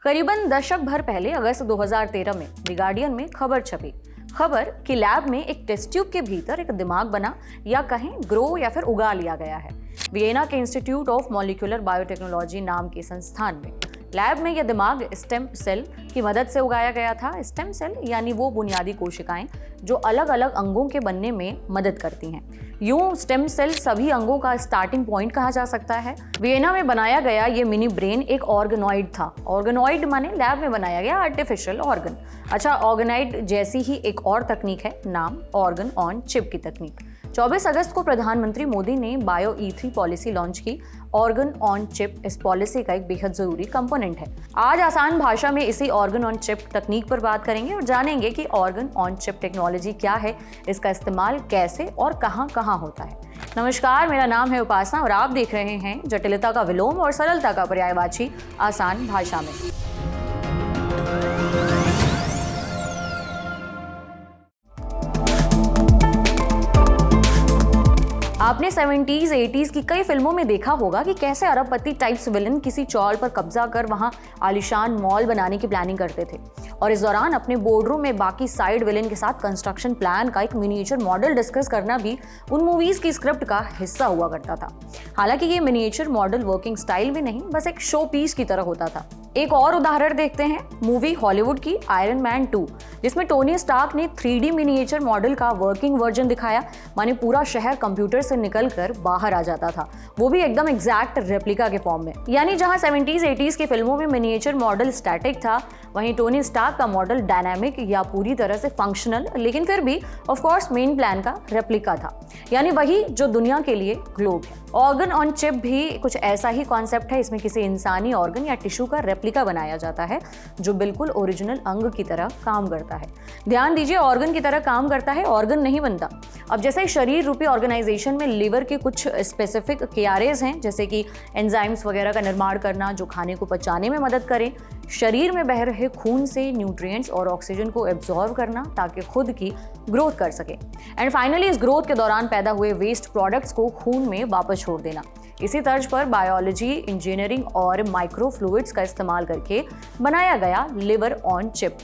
करीबन दशक भर पहले अगस्त 2013 में द गार्डियन में खबर छपी। खबर कि लैब में एक टेस्ट ट्यूब के भीतर एक दिमाग बना या कहें ग्रो या फिर उगा लिया गया है। वियना के इंस्टीट्यूट ऑफ मॉलिक्यूलर बायोटेक्नोलॉजी नाम के संस्थान में लैब में यह दिमाग स्टेम सेल की मदद से उगाया गया था। स्टेम सेल यानी वो बुनियादी कोशिकाएं जो अलग अलग अंगों के बनने में मदद करती हैं। यूं स्टेम सेल सभी अंगों का स्टार्टिंग पॉइंट कहा जा सकता है। वियना में बनाया गया ये मिनी ब्रेन एक ऑर्गेनॉइड था। ऑर्गेनॉइड माने लैब में बनाया गया आर्टिफिशियल ऑर्गन। अच्छा, ऑर्गेनॉइड जैसी ही एक और तकनीक है, नाम ऑर्गन ऑन चिप की तकनीक। 24 अगस्त को प्रधानमंत्री मोदी ने बायो E3 पॉलिसी लॉन्च की। ऑर्गन ऑन चिप इस पॉलिसी का एक बेहद जरूरी कंपोनेंट है। आज आसान भाषा में इसी ऑर्गन ऑन चिप तकनीक पर बात करेंगे और जानेंगे कि ऑर्गन ऑन चिप टेक्नोलॉजी क्या है, इसका इस्तेमाल कैसे और कहां कहां होता है। नमस्कार, मेरा नाम है उपासना और आप देख रहे हैं जटिलता का विलोम और सरलता का पर्यायवाची आसान भाषा में। आपने 70s 80s की कई फिल्मों में देखा होगा कि कैसे अरबपति टाइप्स विलन किसी चौल पर कब्जा कर वहां आलीशान मॉल बनाने की प्लानिंग करते थे और इस दौरान अपने बोर्डरूम में बाकी साइड विलन के साथ कंस्ट्रक्शन प्लान का एक मिनिएचर मॉडल डिस्कस करना भी उन मूवीज की स्क्रिप्ट का हिस्सा हुआ करता था। हालांकि ये मिनिएचर मॉडल वर्किंग स्टाइल में नहीं, बस एक शो पीस की तरह होता था। एक और उदाहरण देखते हैं, मूवी हॉलीवुड की आयरन मैन 2, जिसमें टोनी स्टार्क ने 3D मिनिएचर मॉडल का वर्किंग वर्जन दिखाया। माने पूरा शहर कंप्यूटर से निकलकर बाहर आ जाता था, वो भी एकदम एग्जैक्ट रेप्लिका के फॉर्म में। यानी जहां 70s 80s की फिल्मों में मिनिएचर मॉडल स्टैटिक था, वहीं टोनी स्टार्क का मॉडल डायनामिक या पूरी तरह से फंक्शनल, लेकिन फिर भी ऑफ कोर्स मेन प्लान का रेप्लिका था, यानी वही जो दुनिया के लिए ग्लोब है। ऑर्गन ऑन चिप भी कुछ ऐसा ही कॉन्सेप्ट है। इसमें किसी इंसानी ऑर्गन या टिश्यू का रेप्लिका बनाया जाता है जो बिल्कुल ओरिजिनल अंग की तरह काम करता है। ध्यान दीजिए, ऑर्गन की तरह काम करता है, ऑर्गन नहीं बनता। अब जैसे शरीर रूपी ऑर्गेनाइजेशन में लिवर के कुछ स्पेसिफिक केआरएज हैं, जैसे कि एंजाइम्स वगैरह का निर्माण करना जो खाने को पचाने में मदद करें, शरीर में बह रहे खून से न्यूट्रिएंट्स और ऑक्सीजन को एब्जॉर्व करना ताकि खुद की ग्रोथ कर सके, एंड फाइनली इस ग्रोथ के दौरान पैदा हुए वेस्ट प्रोडक्ट्स को खून में वापस छोड़ देना। इसी तर्ज पर बायोलॉजी, इंजीनियरिंग और माइक्रो फ्लूइड्स का इस्तेमाल करके बनाया गया लिवर ऑन चिप।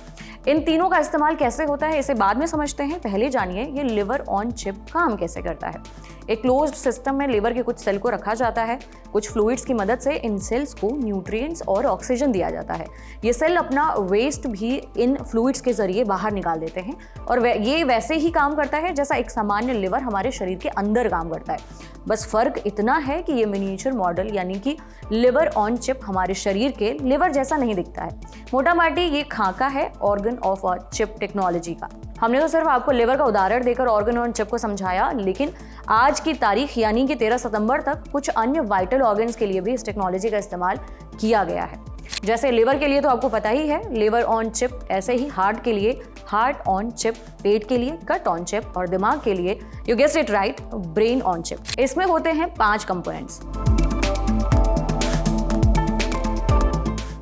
इन तीनों का इस्तेमाल कैसे होता है इसे बाद में समझते हैं। पहले जानिए ये लिवर ऑन चिप काम कैसे करता है। एक क्लोज्ड सिस्टम में लिवर के कुछ सेल को रखा जाता है। कुछ फ्लूइड्स की मदद से इन सेल्स को न्यूट्रिएंट्स और ऑक्सीजन दिया जाता है। ये सेल अपना वेस्ट भी इन फ्लूइड्स के जरिए बाहर निकाल देते हैं और ये वैसे ही काम करता है जैसा एक सामान्य लिवर हमारे शरीर के अंदर काम करता है। बस फर्क इतना है कि ये मिनिएचर मॉडल यानी कि लिवर ऑन चिप हमारे शरीर के लिवर जैसा नहीं दिखता है। मोटा माटी ये खाका है organ of a chip technology का। हमने तो सिर्फ आपको लिवर का उदाहरण देकर ऑर्गन ऑन चिप को समझाया, लेकिन आज की तारीख यानी कि 13 सितंबर तक कुछ अन्य वाइटल ऑर्गन्स के लिए भी इस टेक्नोलॉजी का इस्तेमाल किया गया है। जैसे लिवर के लिए तो आपको पता ही है, लिवर ऑन चिप। ऐसे ही हार्ट के लिए हार्ट ऑन चिप, पेट के लिए कट ऑन चिप और दिमाग के लिए you guessed it right, brain on chip. इसमें होते हैं 5 कंपोनेंट्स।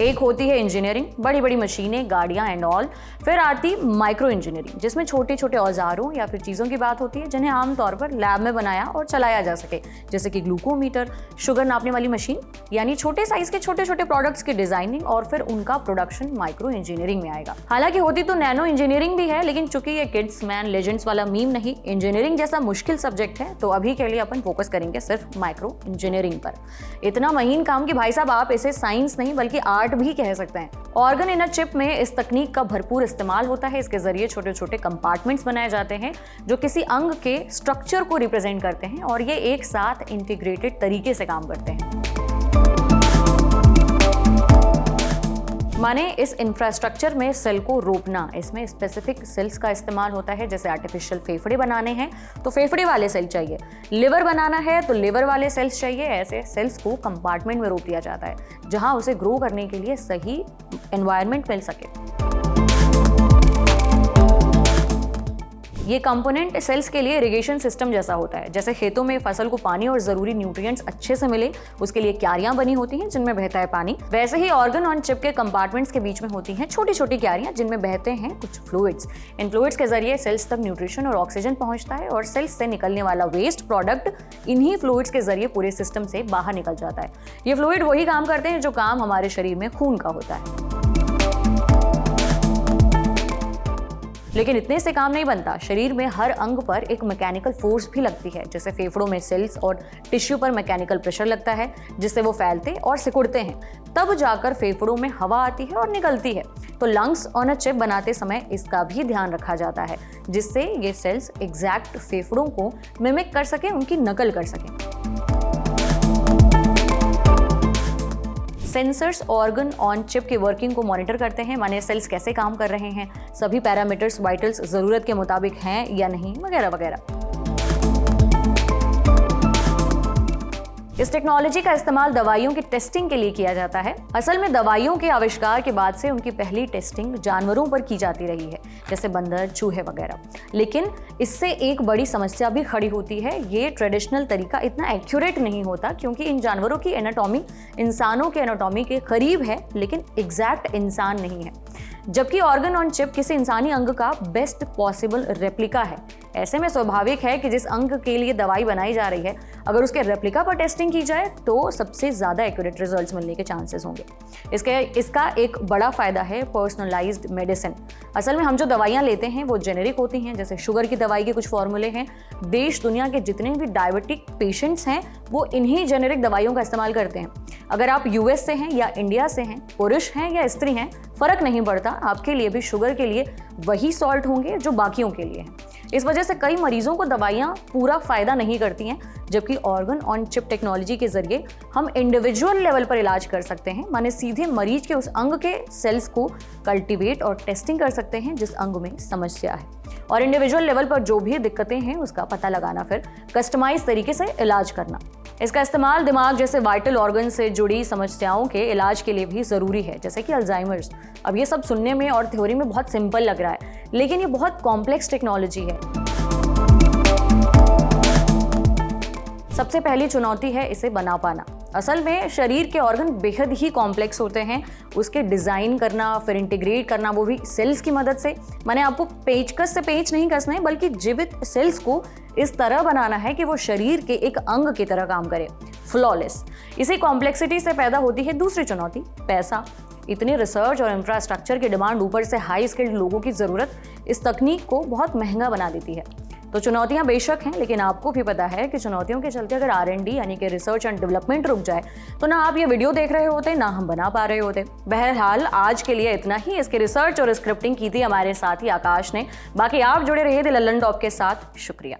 एक होती है इंजीनियरिंग, बड़ी बड़ी मशीनें, गाड़ियां एंड ऑल। फिर आती माइक्रो इंजीनियरिंग, जिसमें छोटे छोटे औजारों या फिर चीज़ों की बात होती है जिन्हें आमतौर पर लैब में बनाया और चलाया जा सके, जैसे कि ग्लूकोमीटर, शुगर नापने वाली मशीन, यानी छोटे साइज के छोटे छोटे प्रोडक्ट्स की डिजाइनिंग और फिर उनका प्रोडक्शन माइक्रो इंजीनियरिंग में आएगा। हालांकि होती तो नैनो इंजीनियरिंग भी है, लेकिन चूंकि ये किड्स मैन लेजेंड्स वाला मीम नहीं, इंजीनियरिंग जैसा मुश्किल सब्जेक्ट है, तो अभी के लिए अपन फोकस करेंगे सिर्फ माइक्रो इंजीनियरिंग पर। इतना महीन काम कि भाई साहब आप इसे साइंस नहीं बल्कि आर्ट भी कह सकते हैं। ऑर्गन इन अ चिप में इस तकनीक का भरपूर इस्तेमाल होता है। इसके जरिए छोटे छोटे कंपार्टमेंट्स बनाए जाते हैं जो किसी अंग के स्ट्रक्चर को रिप्रेजेंट करते हैं और ये एक साथ इंटीग्रेटेड तरीके से काम करते हैं। माने इस इंफ्रास्ट्रक्चर में सेल को रोपना, इसमें स्पेसिफिक सेल्स का इस्तेमाल होता है। जैसे आर्टिफिशियल फेफड़े बनाने हैं तो फेफड़े वाले सेल चाहिए, लिवर बनाना है तो लिवर वाले सेल्स चाहिए। ऐसे सेल्स को कंपार्टमेंट में रोप दिया जाता है जहां उसे ग्रो करने के लिए सही एनवायरनमेंट मिल सके। ये कंपोनेंट सेल्स के लिए इरिगेशन सिस्टम जैसा होता है। जैसे खेतों में फसल को पानी और जरूरी न्यूट्रिएंट्स अच्छे से मिले, उसके लिए क्यारियां बनी होती हैं जिनमें बहता है पानी, वैसे ही ऑर्गन ऑन चिप के कंपार्टमेंट्स के बीच में होती हैं छोटी छोटी क्यारियां जिनमें बहते हैं कुछ फ्लूइड्स। इन फ्लूइड्स के जरिए सेल्स तक न्यूट्रिशन और ऑक्सीजन पहुंचता है और सेल्स से निकलने वाला वेस्ट प्रोडक्ट इन्हीं फ्लूइड्स के जरिए पूरे सिस्टम से बाहर निकल जाता है। ये फ्लूइड वही काम करते हैं जो काम हमारे शरीर में खून का होता है। लेकिन इतने से काम नहीं बनता। शरीर में हर अंग पर एक मैकेनिकल फोर्स भी लगती है। जैसे फेफड़ों में सेल्स और टिश्यू पर मैकेनिकल प्रेशर लगता है जिससे वो फैलते और सिकुड़ते हैं, तब जाकर फेफड़ों में हवा आती है और निकलती है। तो लंग्स ऑन अ चिप बनाते समय इसका भी ध्यान रखा जाता है जिससे ये सेल्स एग्जैक्ट फेफड़ों को मिमिक कर सके, उनकी नकल कर सके। सेंसर्स ऑर्गन ऑन चिप की वर्किंग को मॉनिटर करते हैं, माने सेल्स कैसे काम कर रहे हैं, सभी पैरामीटर्स वाइटल्स जरूरत के मुताबिक हैं या नहीं, वगैरह वगैरह। इस टेक्नोलॉजी का इस्तेमाल दवाइयों की टेस्टिंग के लिए किया जाता है। असल में दवाइयों के आविष्कार के बाद से उनकी पहली टेस्टिंग जानवरों पर की जाती रही है, जैसे बंदर, चूहे वगैरह। लेकिन इससे एक बड़ी समस्या भी खड़ी होती है, ये ट्रेडिशनल तरीका इतना एक्यूरेट नहीं होता क्योंकि इन जानवरों की एनाटॉमी इंसानों के एनाटॉमी के करीब है लेकिन एग्जैक्ट इंसान नहीं है, जबकि ऑर्गन ऑन चिप किसी इंसानी अंग का बेस्ट पॉसिबल रेप्लिका है। ऐसे में स्वाभाविक है कि जिस अंग के लिए दवाई बनाई जा रही है, अगर उसके रेप्लिका पर टेस्टिंग की जाए तो सबसे ज़्यादा एक्यूरेट रिजल्ट्स मिलने के चांसेस होंगे। इसका एक बड़ा फ़ायदा है पर्सनलाइज्ड मेडिसिन। असल में हम जो दवाइयाँ लेते हैं वो जेनेरिक होती हैं, जैसे शुगर की दवाई के कुछ फॉर्मूले हैं। देश दुनिया के जितने भी डायबिटिक पेशेंट्स हैं वो इन्हीं जेनेरिक दवाइयों का इस्तेमाल करते हैं। अगर आप यूएस से हैं या इंडिया से हैं, पुरुष हैं या स्त्री हैं, फ़र्क नहीं पड़ता, आपके लिए भी शुगर के लिए वही सॉल्ट होंगे जो बाकियों के लिए हैं। इस वजह से कई मरीजों को दवाइयाँ पूरा फ़ायदा नहीं करती हैं, जबकि ऑर्गन ऑन चिप टेक्नोलॉजी के जरिए हम इंडिविजुअल लेवल पर इलाज कर सकते हैं, माने सीधे मरीज के उस अंग के सेल्स को कल्टीवेट और टेस्टिंग कर सकते हैं जिस अंग में समस्या है, और इंडिविजुअल लेवल पर जो भी दिक्कतें हैं उसका पता लगाना, फिर कस्टमाइज तरीके से इलाज करना। इसका इस्तेमाल दिमाग जैसे वाइटल ऑर्गन से जुड़ी समस्याओं के इलाज के लिए भी ज़रूरी है, जैसे कि अल्जाइमर्स। अब ये सब सुनने में और थ्योरी में बहुत सिंपल लग रहा है, लेकिन ये बहुत कॉम्प्लेक्स टेक्नोलॉजी है। सबसे पहली चुनौती है इसे बना पाना। असल में शरीर के ऑर्गन बेहद ही कॉम्प्लेक्स होते हैं, उसके डिज़ाइन करना, फिर इंटीग्रेट करना, वो भी सेल्स की मदद से। माने आपको पेचकस से पेच नहीं कसना है, बल्कि जीवित सेल्स को इस तरह बनाना है कि वो शरीर के एक अंग की तरह काम करे, फ्लॉलेस। इसी कॉम्प्लेक्सिटी से पैदा होती है दूसरी चुनौती, पैसा। इतनी रिसर्च और इंफ्रास्ट्रक्चर की डिमांड, ऊपर से हाई स्किल्ड लोगों की ज़रूरत इस तकनीक को बहुत महंगा बना देती है। तो चुनौतियां बेशक हैं, लेकिन आपको भी पता है कि चुनौतियों के चलते अगर R&D यानी कि रिसर्च एंड डेवलपमेंट रुक जाए तो ना आप ये वीडियो देख रहे होते, ना हम बना पा रहे होते। बहरहाल आज के लिए इतना ही। इसके रिसर्च और स्क्रिप्टिंग की थी हमारे साथी आकाश ने। बाकी आप जुड़े रहिए द लल्लन टॉप के साथ। शुक्रिया।